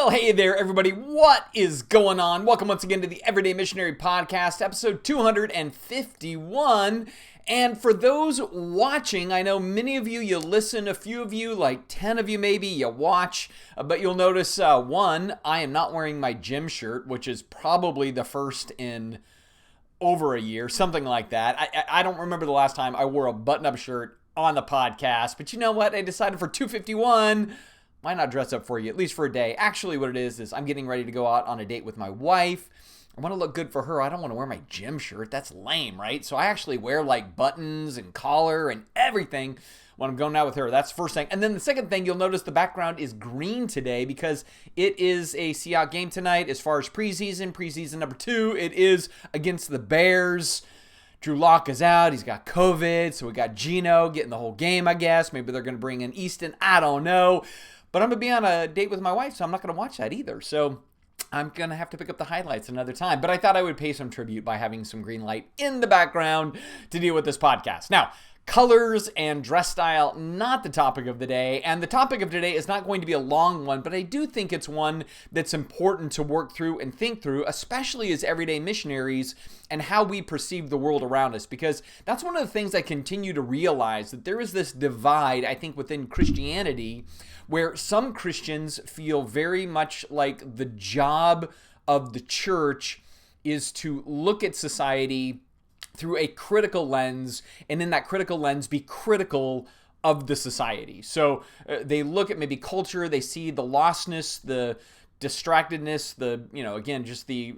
Well, hey there, everybody. What is going on? Welcome once again to the Everyday Missionary Podcast, episode 251. And for those watching, I know many of you listen, a few of you, like 10 of you maybe, you watch, but you'll notice, one, I am not wearing my gym shirt, which is probably the first in over a year, something like that. I don't remember the last time I wore a button-up shirt on the podcast, but you know what? I decided for 251, why not dress up for you, at least for a day? Actually, what it is I'm getting ready to go out on a date with my wife. I want to look good for her. I don't want to wear my gym shirt. That's lame, right? So I actually wear like buttons and collar and everything when I'm going out with her. That's the first thing. And then the second thing, you'll notice the background is green today because it is a Seahawks game tonight as far as preseason number 2. It is against the Bears. Drew Lock is out. He's got COVID. So we got Geno getting the whole game, I guess. Maybe they're going to bring in Easton. I don't know. But I'm going to be on a date with my wife, so I'm not going to watch that either. So I'm going to have to pick up the highlights another time. But I thought I would pay some tribute by having some green light in the background to deal with this podcast. Now, colors and dress style, not the topic of the day. And the topic of today is not going to be a long one, but I do think it's one that's important to work through and think through, especially as everyday missionaries and how we perceive the world around us. Because that's one of the things I continue to realize, that there is this divide, I think, within Christianity, where some Christians feel very much like the job of the church is to look at society through a critical lens, and in that critical lens be critical of the society. So they look at maybe culture, they see the lostness, the distractedness, again, just the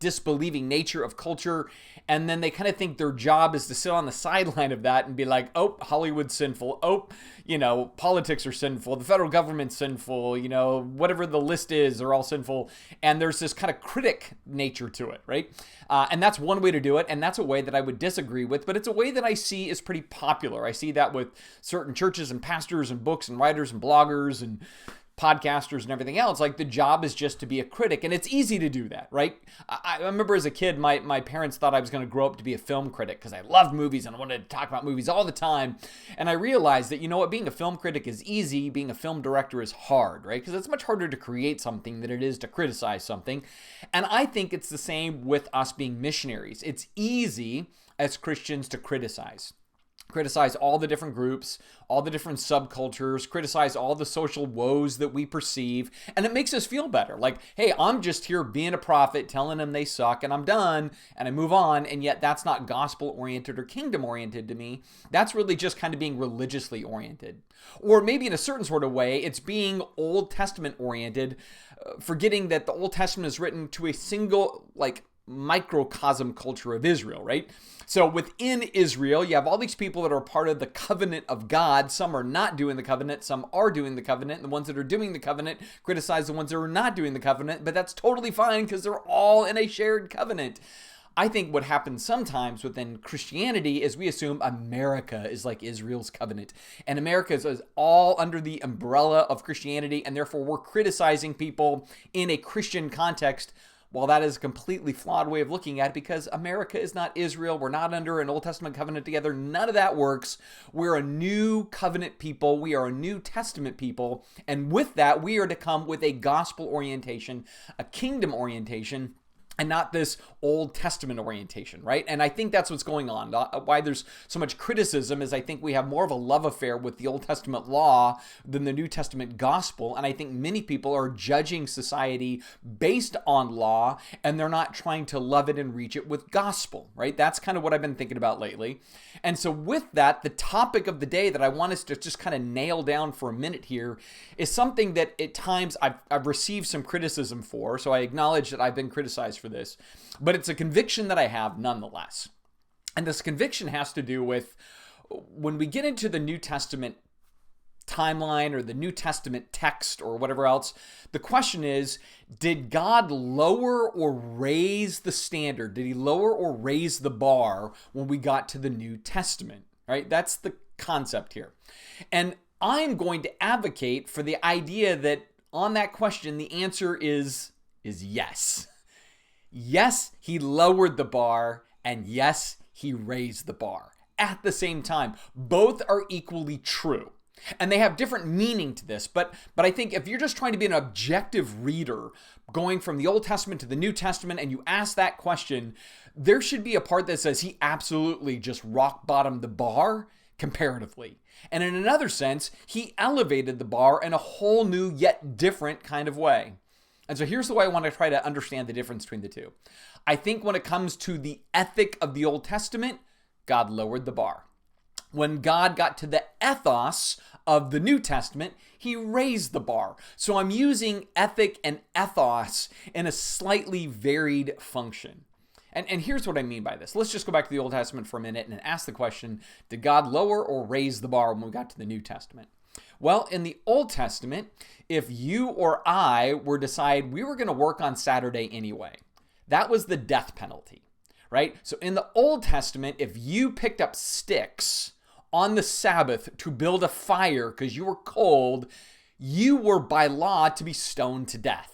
disbelieving nature of culture, and then they kind of think their job is to sit on the sideline of that and be like, oh, Hollywood's sinful, politics are sinful, the federal government's sinful, whatever the list is, they're all sinful, and there's this kind of critic nature to it, right? And that's one way to do it, and that's a way that I would disagree with, but it's a way that I see is pretty popular. I see that with certain churches and pastors and books and writers and bloggers and podcasters and everything else. Like, the job is just to be a critic, and it's easy to do that, right? I remember as a kid, my parents thought I was going to grow up to be a film critic because I loved movies and I wanted to talk about movies all the time. And I realized that, being a film critic is easy, being a film director is hard, right? Because it's much harder to create something than it is to criticize something. And I think it's the same with us being missionaries. It's easy as Christians to criticize all the different groups, all the different subcultures, criticize all the social woes that we perceive, and it makes us feel better. Like, hey, I'm just here being a prophet, telling them they suck, and I'm done, and I move on, and yet that's not gospel-oriented or kingdom-oriented to me. That's really just kind of being religiously oriented. Or maybe in a certain sort of way, it's being Old Testament-oriented, forgetting that the Old Testament is written to a single, microcosm culture of Israel, right? So within Israel, you have all these people that are part of the covenant of God. Some are not doing the covenant, some are doing the covenant. And the ones that are doing the covenant criticize the ones that are not doing the covenant, but that's totally fine because they're all in a shared covenant. I think what happens sometimes within Christianity is we assume America is like Israel's covenant. And America is all under the umbrella of Christianity, and therefore we're criticizing people in a Christian context. Well, that is a completely flawed way of looking at it, because America is not Israel. We're not under an Old Testament covenant together. None of that works. We're a new covenant people. We are a New Testament people. And with that, we are to come with a gospel orientation, a kingdom orientation, and not this Old Testament orientation, right? And I think that's what's going on. Why there's so much criticism is I think we have more of a love affair with the Old Testament law than the New Testament gospel. And I think many people are judging society based on law, and they're not trying to love it and reach it with gospel, right? That's kind of what I've been thinking about lately. And so with that, the topic of the day that I want us to just kind of nail down for a minute here is something that at times I've received some criticism for. So I acknowledge that I've been criticized for this, but it's a conviction that I have nonetheless. And this conviction has to do with when we get into the New Testament timeline or the New Testament text or whatever else, the question is, did God lower or raise the standard? Did he lower or raise the bar when we got to the New Testament, right? That's the concept here. And I'm going to advocate for the idea that on that question, the answer is yes. Yes, he lowered the bar, and yes, he raised the bar. At the same time, both are equally true. And they have different meaning to this, but I think if you're just trying to be an objective reader, going from the Old Testament to the New Testament, and you ask that question, there should be a part that says he absolutely just rock bottomed the bar comparatively. And in another sense, he elevated the bar in a whole new yet different kind of way. And so here's the way I want to try to understand the difference between the two. I think when it comes to the ethic of the Old Testament, God lowered the bar. When God got to the ethos of the New Testament, he raised the bar. So I'm using ethic and ethos in a slightly varied function. And here's what I mean by this. Let's just go back to the Old Testament for a minute and ask the question, did God lower or raise the bar when we got to the New Testament? Well, in the Old Testament, if you or I were to decide we were going to work on Saturday anyway, that was the death penalty, right? So in the Old Testament, if you picked up sticks on the Sabbath to build a fire because you were cold, you were by law to be stoned to death.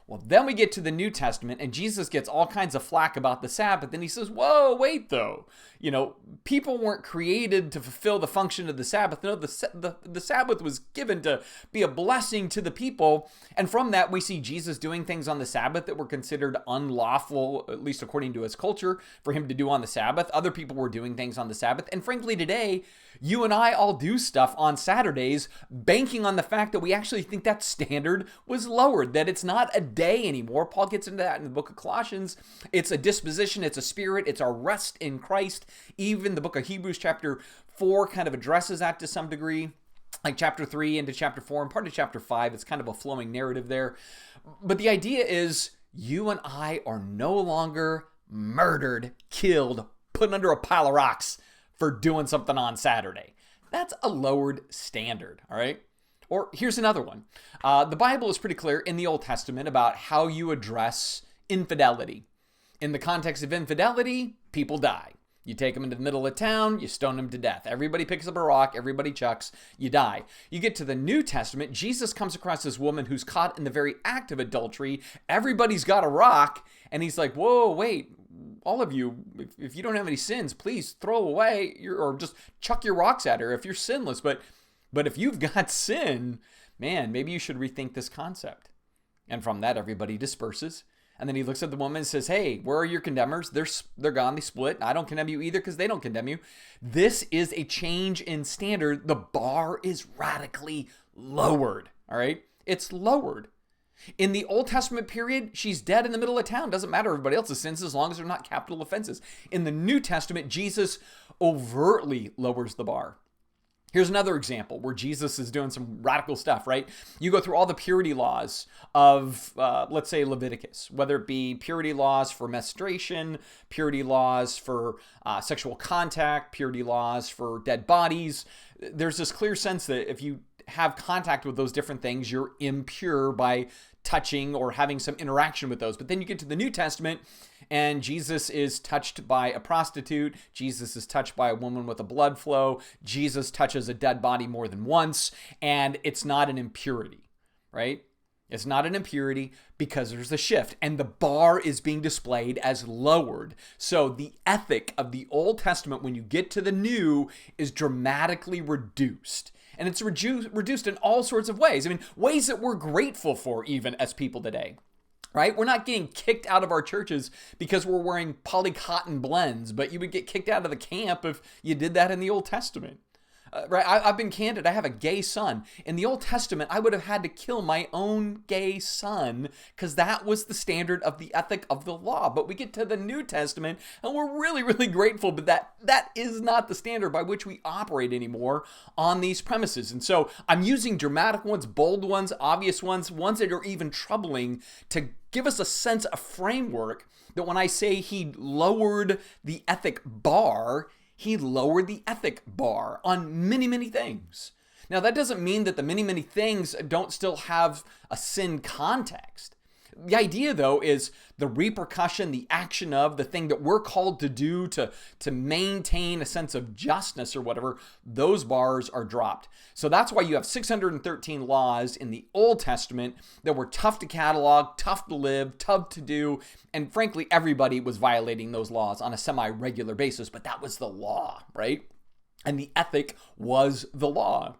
Well, then we get to the New Testament and Jesus gets all kinds of flack about the Sabbath. And he says, whoa, wait though. People weren't created to fulfill the function of the Sabbath. No, the Sabbath was given to be a blessing to the people. And from that, we see Jesus doing things on the Sabbath that were considered unlawful, at least according to his culture, for him to do on the Sabbath. Other people were doing things on the Sabbath. And frankly, today, you and I all do stuff on Saturdays, banking on the fact that we actually think that standard was lowered, that it's not a day anymore. Paul gets into that in the book of Colossians. It's a disposition, it's a spirit, it's our rest in Christ. Even the book of Hebrews chapter 4 kind of addresses that to some degree, like chapter 3 into chapter 4 and part of chapter 5. It's kind of a flowing narrative there. But the idea is you and I are no longer murdered, killed, put under a pile of rocks for doing something on Saturday. That's a lowered standard, all right? Or here's another one. The Bible is pretty clear in the Old Testament about how you address infidelity. In the context of infidelity, people die. You take them into the middle of town, you stone them to death. Everybody picks up a rock, everybody chucks, you die. You get to the New Testament, Jesus comes across this woman who's caught in the very act of adultery. Everybody's got a rock, and he's like, whoa, wait, all of you, if you don't have any sins, please throw away or just chuck your rocks at her if you're sinless. But if you've got sin, man, maybe you should rethink this concept. And from that, everybody disperses. And then he looks at the woman and says, hey, where are your condemners? They're gone. They split. I don't condemn you either because they don't condemn you. This is a change in standard. The bar is radically lowered. All right? It's lowered. In the Old Testament period, she's dead in the middle of town. Doesn't matter everybody else's sins as long as they're not capital offenses. In the New Testament, Jesus overtly lowers the bar. Here's another example where Jesus is doing some radical stuff, right? You go through all the purity laws of, let's say, Leviticus, whether it be purity laws for menstruation, purity laws for sexual contact, purity laws for dead bodies. There's this clear sense that if you have contact with those different things, you're impure by touching or having some interaction with those. But then you get to the New Testament and Jesus is touched by a prostitute. Jesus is touched by a woman with a blood flow. Jesus touches a dead body more than once. And it's not an impurity, right? It's not an impurity because there's the shift and the bar is being displayed as lowered. So the ethic of the Old Testament when you get to the New is dramatically reduced. And it's reduced in all sorts of ways. I mean, ways that we're grateful for even as people today, right? We're not getting kicked out of our churches because we're wearing polycotton blends, but you would get kicked out of the camp if you did that in the Old Testament. Right? I've been candid. I have a gay son. In the Old Testament, I would have had to kill my own gay son because that was the standard of the ethic of the law. But we get to the New Testament and we're really, really grateful. But that is not the standard by which we operate anymore on these premises. And so I'm using dramatic ones, bold ones, obvious ones that are even troubling to give us a sense, a framework that when I say he lowered the ethic bar, he lowered the ethic bar on many, many things. Now, that doesn't mean that the many, many things don't still have a sin context. The idea, though, is the repercussion, the action of the thing that we're called to do to maintain a sense of justness or whatever, those bars are dropped. So that's why you have 613 laws in the Old Testament that were tough to catalog, tough to live, tough to do, and frankly, everybody was violating those laws on a semi-regular basis, but that was the law, right? And the ethic was the law.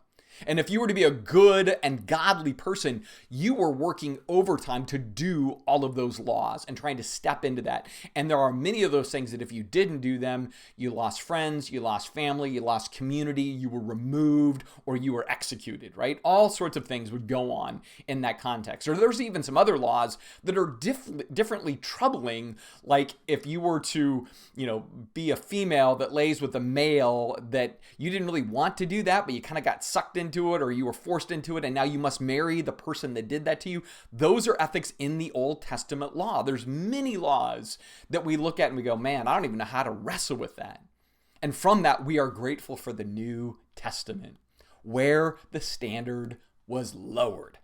And if you were to be a good and godly person, you were working overtime to do all of those laws and trying to step into that. And there are many of those things that if you didn't do them, you lost friends, you lost family, you lost community, you were removed, or you were executed, right? All sorts of things would go on in that context. Or there's even some other laws that are differently troubling, like if you were to, be a female that lays with a male that you didn't really want to do that, but you kind of got sucked into it or you were forced into it, and now you must marry the person that did that to you. Those are ethics in the Old Testament law. There's many laws that we look at and we go, man, I don't even know how to wrestle with that. And from that, we are grateful for the New Testament, where the standard was lowered,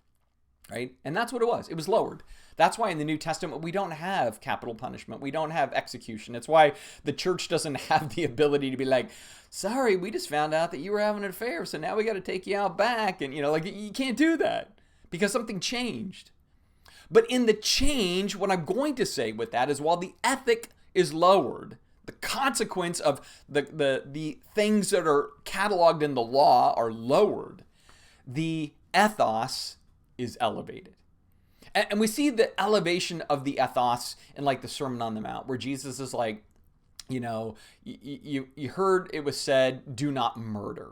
right? And that's what it was. It was lowered. That's why in the New Testament, we don't have capital punishment. We don't have execution. It's why the church doesn't have the ability to be like, sorry, we just found out that you were having an affair, so now we got to take you out back. And, you can't do that because something changed. But in the change, what I'm going to say with that is while the ethic is lowered, the consequence of the things that are cataloged in the law are lowered, the ethos is elevated. And we see the elevation of the ethos in like the Sermon on the Mount, where Jesus is like, you heard it was said, do not murder.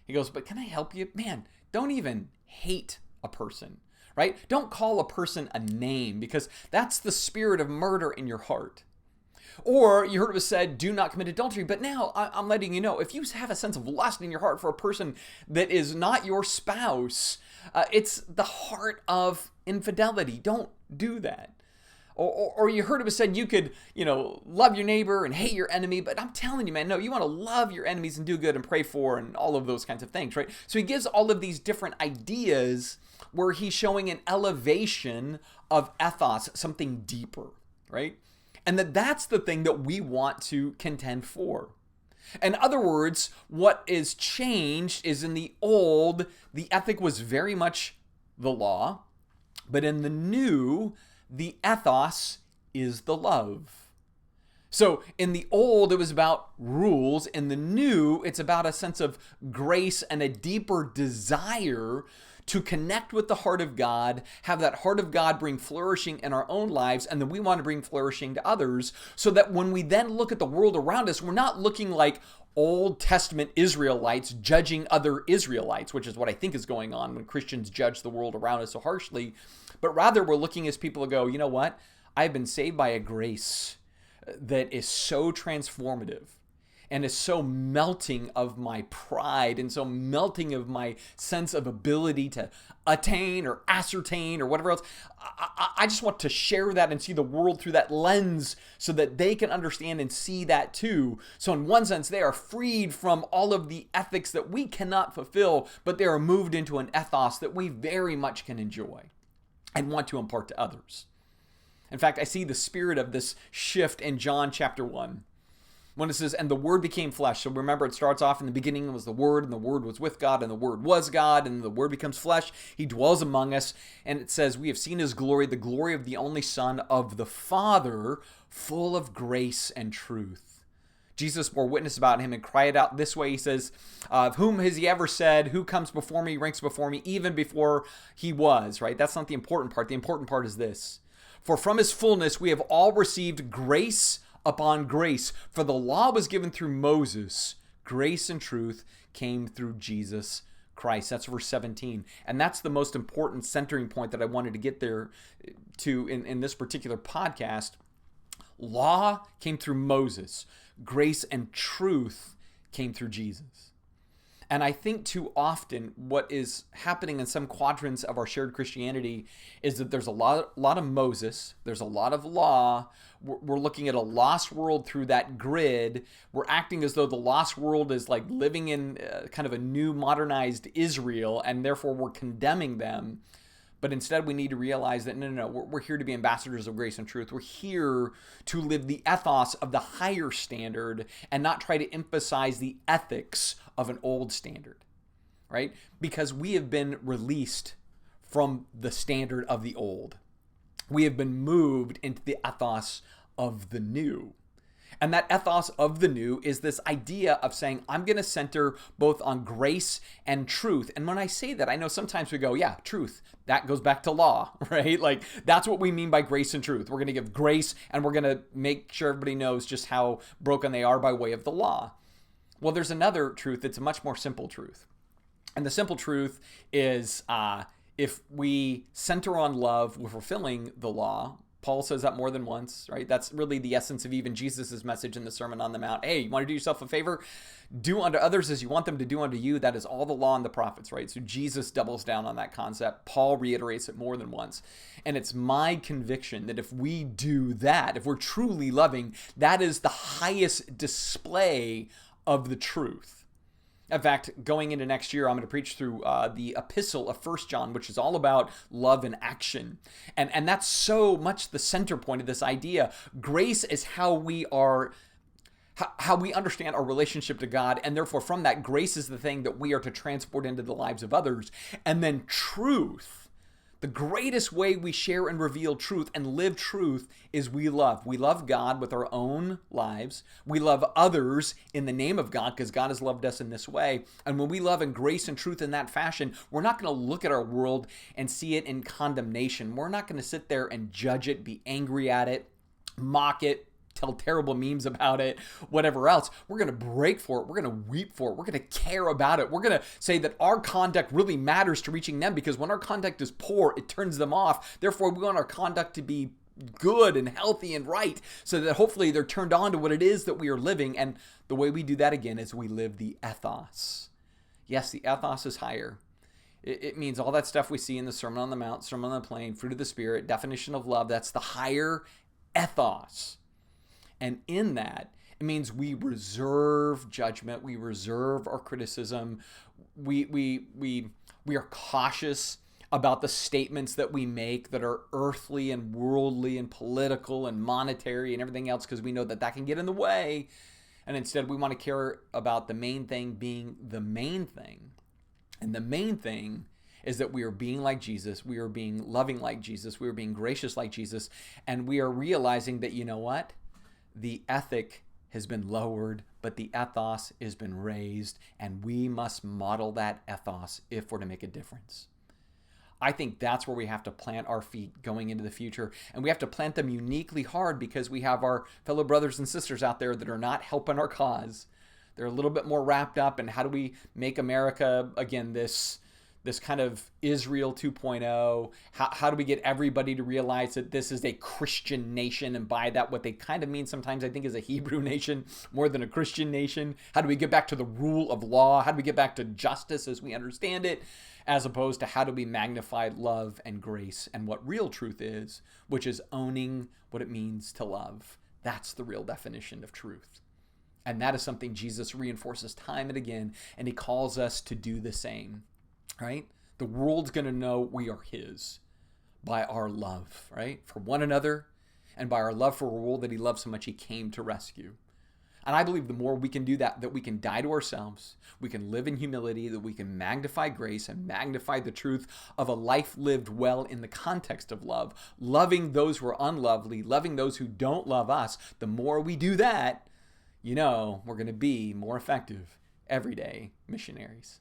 He goes, but can I help you? Man, don't even hate a person, right? Don't call a person a name, because that's the spirit of murder in your heart. Or you heard it was said, do not commit adultery. But now I'm letting you know, if you have a sense of lust in your heart for a person that is not your spouse, it's the heart of infidelity. Don't do that. Or you heard it was said you could, love your neighbor and hate your enemy. But I'm telling you, man, no, you want to love your enemies and do good and pray for and all of those kinds of things, right? So he gives all of these different ideas where he's showing an elevation of ethos, something deeper, right? And that's the thing that we want to contend for. In other words, what is changed is in the old, the ethic was very much the law, but in the new, the ethos is the love. So in the old, it was about rules. In the new, it's about a sense of grace and a deeper desire to connect with the heart of God, have that heart of God bring flourishing in our own lives, and then we want to bring flourishing to others, so that when we then look at the world around us, we're not looking like Old Testament Israelites judging other Israelites, which is what I think is going on when Christians judge the world around us so harshly, but rather we're looking as people who go, you know what? I've been saved by a grace that is so transformative and is so melting of my pride and so melting of my sense of ability to attain or ascertain or whatever else. I just want to share that and see the world through that lens so that they can understand and see that too. So in one sense, they are freed from all of the ethics that we cannot fulfill, but they are moved into an ethos that we very much can enjoy and want to impart to others. In fact, I see the spirit of this shift in John chapter 1. When it says, and the Word became flesh. So remember, it starts off in the beginning was the Word, and the Word was with God, and the Word was God, and the Word becomes flesh. He dwells among us. And it says, we have seen His glory, the glory of the only Son of the Father, full of grace and truth. Jesus bore witness about Him and cried out this way. He says, of whom has He ever said, who comes before me, ranks before me, even before He was, right? That's not the important part. The important part is this. For from His fullness we have all received grace upon grace. For the law was given through Moses. Grace and truth came through Jesus Christ. That's verse 17. And that's the most important centering point that I wanted to get there to in this particular podcast. Law came through Moses. Grace and truth came through Jesus. And I think too often what is happening in some quadrants of our shared Christianity is that there's a lot of Moses, there's a lot of law. We're looking at a lost world through that grid. We're acting as though the lost world is like living in kind of a new modernized Israel, and therefore we're condemning them. But instead we need to realize that no, we're here to be ambassadors of grace and truth. We're here to live the ethos of the higher standard and not try to emphasize the ethics of an old standard, right? Because we have been released from the standard of the old. We have been moved into the ethos of the new. And that ethos of the new is this idea of saying, I'm going to center both on grace and truth. And when I say that, I know sometimes we go, yeah, truth, that goes back to law, right? Like that's what we mean by grace and truth. We're going to give grace and we're going to make sure everybody knows just how broken they are by way of the law. Well, there's another truth. It's a much more simple truth. And the simple truth is if we center on love, we're fulfilling the law. Paul says that more than once, right? That's really the essence of even Jesus' message in the Sermon on the Mount. Hey, you want to do yourself a favor? Do unto others as you want them to do unto you. That is all the law and the prophets, right? So Jesus doubles down on that concept. Paul reiterates it more than once. And it's my conviction that if we do that, if we're truly loving, that is the highest display of the truth. In fact, going into next year, I'm going to preach through the epistle of 1 John, which is all about love and action. And that's so much the center point of this idea. Grace is how we understand our relationship to God. And therefore, from that, grace is the thing that we are to transport into the lives of others. And then truth. The greatest way we share and reveal truth and live truth is we love. We love God with our own lives. We love others in the name of God because God has loved us in this way. And when we love in grace and truth in that fashion, we're not going to look at our world and see it in condemnation. We're not going to sit there and judge it, be angry at it, mock it, tell terrible memes about it, whatever else. We're going to break for it. We're going to weep for it. We're going to care about it. We're going to say that our conduct really matters to reaching them because when our conduct is poor, it turns them off. Therefore, we want our conduct to be good and healthy and right so that hopefully they're turned on to what it is that we are living. And the way we do that again is we live the ethos. Yes, the ethos is higher. It means all that stuff we see in the Sermon on the Mount, Sermon on the Plain, fruit of the Spirit, definition of love. That's the higher ethos. And in that, it means we reserve judgment, we reserve our criticism, we are cautious about the statements that we make that are earthly and worldly and political and monetary and everything else because we know that can get in the way. And instead, we want to care about the main thing being the main thing. And the main thing is that we are being like Jesus, we are being loving like Jesus, we are being gracious like Jesus, and we are realizing that, you know what? The ethic has been lowered, but the ethos has been raised, and we must model that ethos if we're to make a difference. I think that's where we have to plant our feet going into the future, and we have to plant them uniquely hard because we have our fellow brothers and sisters out there that are not helping our cause. They're a little bit more wrapped up in how do we make America, again, this kind of Israel 2.0. How do we get everybody to realize that this is a Christian nation? And by that, what they kind of mean sometimes, I think, is a Hebrew nation more than a Christian nation. How do we get back to the rule of law? How do we get back to justice as we understand it? As opposed to how do we magnify love and grace and what real truth is, which is owning what it means to love. That's the real definition of truth. And that is something Jesus reinforces time and again, and he calls us to do the same. Right? The world's going to know we are his by our love, right? For one another and by our love for a world that he loves so much he came to rescue. And I believe the more we can do that we can die to ourselves, we can live in humility, that we can magnify grace and magnify the truth of a life lived well in the context of love, loving those who are unlovely, loving those who don't love us. The more we do that, we're going to be more effective everyday missionaries.